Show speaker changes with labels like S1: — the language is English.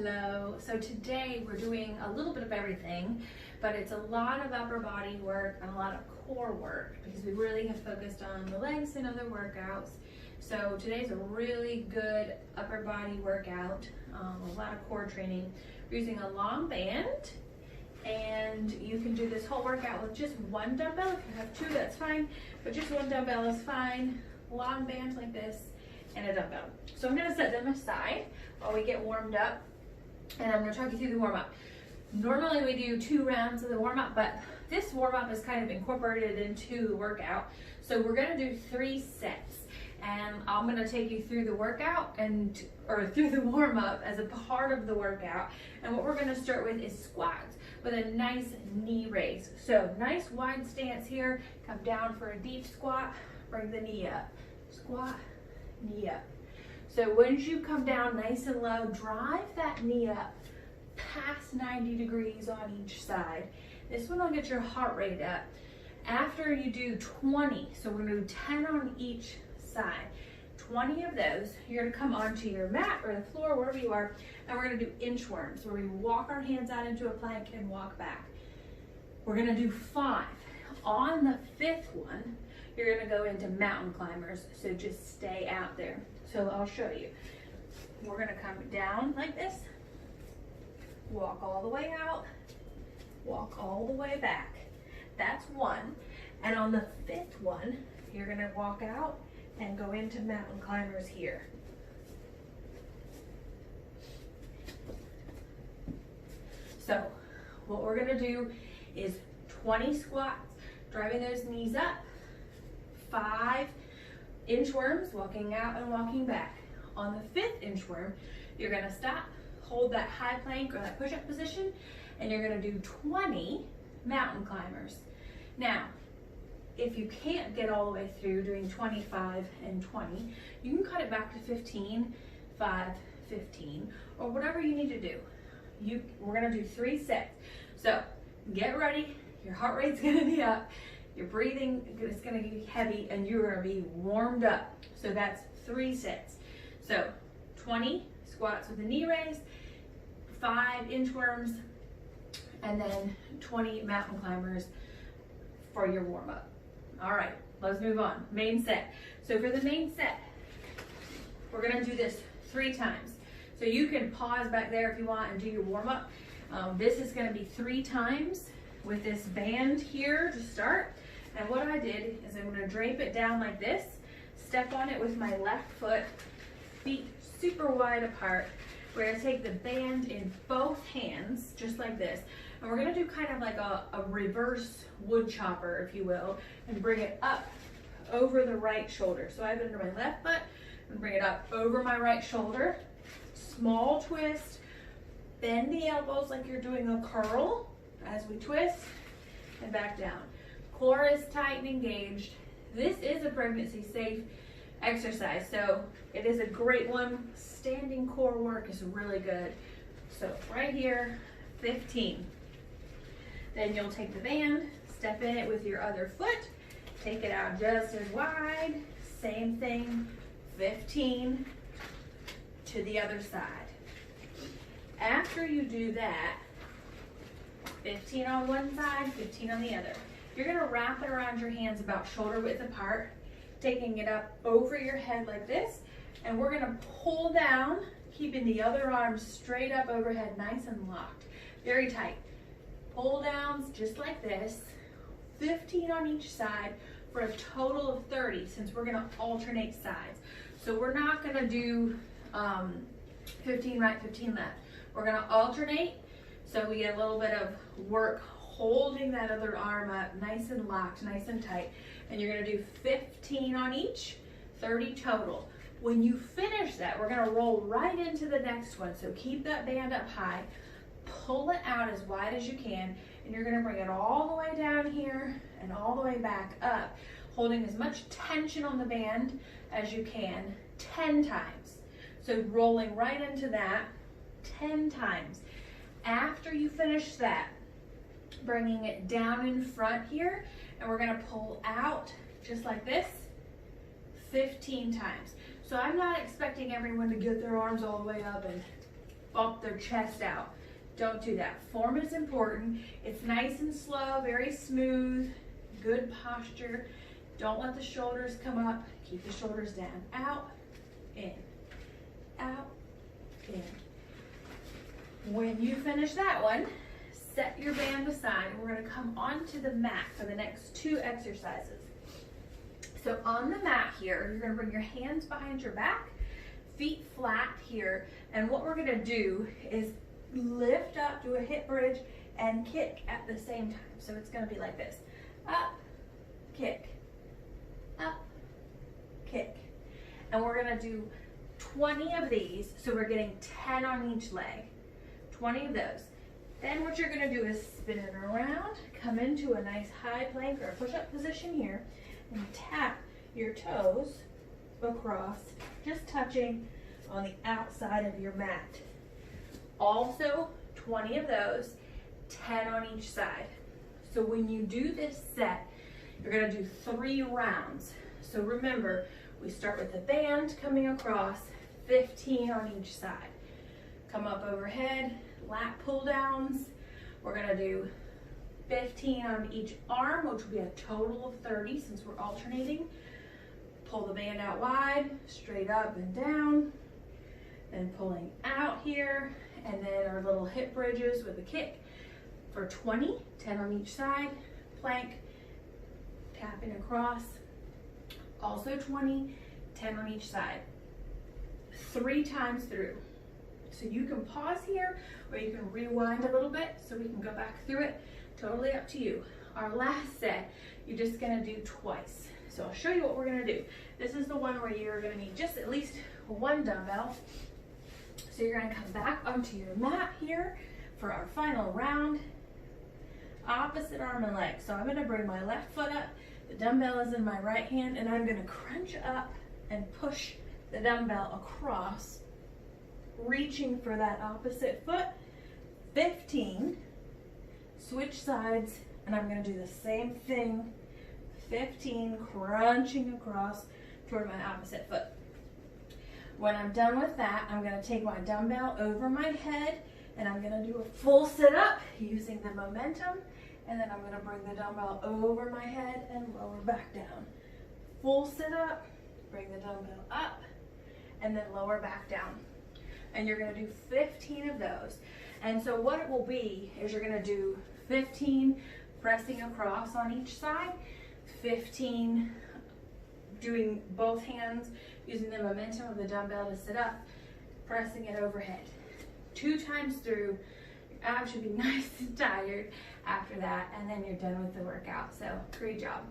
S1: Hello. So today we're doing a little bit of everything, but it's a lot of upper body work and a lot of core work because we really have focused on the legs and other workouts. So today's a really good upper body workout, a lot of core training. We're using a long band, and you can do this whole workout with just one dumbbell. If you have two, that's fine, but just one dumbbell is fine. Long band like this and a dumbbell. So I'm gonna set them aside while we get warmed up, and I'm gonna talk you through the warm up. Normally we do 2 rounds of the warm up, but this warm up is kind of incorporated into the workout. So we're gonna do 3 sets, and I'm gonna take you through the workout or through the warm up as a part of the workout. And what we're gonna start with is squats with a nice knee raise. So nice wide stance here, come down for a deep squat, bring the knee up, squat, knee up. So once you come down nice and low, drive that knee up past 90 degrees on each side. This one will get your heart rate up. After you do 20, so we're gonna do 10 on each side, 20 of those, you're gonna come onto your mat or the floor, wherever you are, and we're gonna do inchworms, where we walk our hands out into a plank and walk back. We're gonna do 5. On the 5th one, you're gonna go into mountain climbers, so just stay out there. So I'll show you. We're gonna come down like this, walk all the way out, walk all the way back. That's 1. And on the 5th one, you're gonna walk out and go into mountain climbers here. So what we're gonna do is 20 squats, driving those knees up, 5 inchworms, walking out and walking back. On the 5th inchworm, you're gonna stop, hold that high plank or that push-up position, and you're gonna do 20 mountain climbers. Now, if you can't get all the way through doing 25 and 20, you can cut it back to 15, 5, 15, or whatever you need to do. We're gonna do 3 sets. So get ready, your heart rate's gonna be up, your breathing is gonna be heavy, and you're gonna be warmed up. So that's 3 sets. So 20 squats with a knee raise, 5 inchworms, and then 20 mountain climbers for your warm up. All right, let's move on. Main set. So for the main set, we're gonna do this 3 times. So you can pause back there if you want and do your warm up. This is gonna be 3 times with this band here to start. And what I did is I'm gonna drape it down like this, step on it with my left foot, feet super wide apart. We're gonna take the band in both hands, just like this. And we're gonna do kind of like a reverse wood chopper, if you will, and bring it up over the right shoulder. So I have it under my left foot and bring it up over my right shoulder. Small twist, bend the elbows like you're doing a curl as we twist, and back down. Core is tight and engaged. This is a pregnancy safe exercise, so it is a great one. Standing core work is really good. So right here, 15. Then you'll take the band, step in it with your other foot, take it out just as wide, same thing, 15 to the other side. After you do that, 15 on one side, 15 on the other. You're gonna wrap it around your hands about shoulder width apart, taking it up over your head like this, and we're gonna pull down, keeping the other arm straight up overhead, nice and locked, very tight. Pull downs just like this, 15 on each side for a total of 30, since we're gonna alternate sides. So we're not gonna do 15 right, 15 left. We're gonna alternate, so we get a little bit of work holding that other arm up nice and locked, nice and tight. And you're gonna do 15 on each, 30 total. When you finish that, we're gonna roll right into the next one. So keep that band up high, pull it out as wide as you can, and you're gonna bring it all the way down here and all the way back up, holding as much tension on the band as you can, 10 times. So rolling right into that 10 times. After you finish that, bringing it down in front here, and we're gonna pull out just like this 15 times. So I'm not expecting everyone to get their arms all the way up and bump their chest out. Don't do that. Form is important. It's nice and slow, very smooth, good posture. Don't let the shoulders come up. Keep the shoulders down. Out, in, out, in. When you finish that one, set your band aside and we're going to come onto the mat for the next 2 exercises. So on the mat here, you're going to bring your hands behind your back, feet flat here, and what we're going to do is lift up, do a hip bridge, and kick at the same time. So it's going to be like this. Up, kick, up, kick. And we're going to do 20 of these, so we're getting 10 on each leg. 20 of those. Then what you're going to do is spin it around, come into a nice high plank or a push-up position here, and tap your toes across, just touching on the outside of your mat. Also, 20 of those, 10 on each side. So when you do this set, you're going to do 3 rounds. So remember, we start with the band coming across, 15 on each side. Come up overhead, lat pull downs. We're going to do 15 on each arm, which will be a total of 30 since we're alternating. Pull the band out wide, straight up and down, then pulling out here, and then our little hip bridges with a kick for 20, 10 on each side, plank, tapping across, also 20, 10 on each side, 3 times through. So you can pause here or you can rewind a little bit so we can go back through it. Totally up to you. Our last set, you're just gonna do twice. So I'll show you what we're gonna do. This is the one where you're gonna need just at least 1 dumbbell. So you're gonna come back onto your mat here for our final round. Opposite arm and leg. So I'm gonna bring my left foot up, the dumbbell is in my right hand, and I'm gonna crunch up and push the dumbbell across, reaching for that opposite foot. 15, switch sides, and I'm gonna do the same thing. 15, crunching across toward my opposite foot. When I'm done with that, I'm gonna take my dumbbell over my head and I'm gonna do a full sit up using the momentum, and then I'm gonna bring the dumbbell over my head and lower back down. Full sit up, bring the dumbbell up, and then lower back down. And you're gonna do 15 of those. And so what it will be is you're gonna do 15 pressing across on each side, 15 doing both hands, using the momentum of the dumbbell to sit up, pressing it overhead. 2 times through, your abs should be nice and tired after that, and then you're done with the workout. So great job.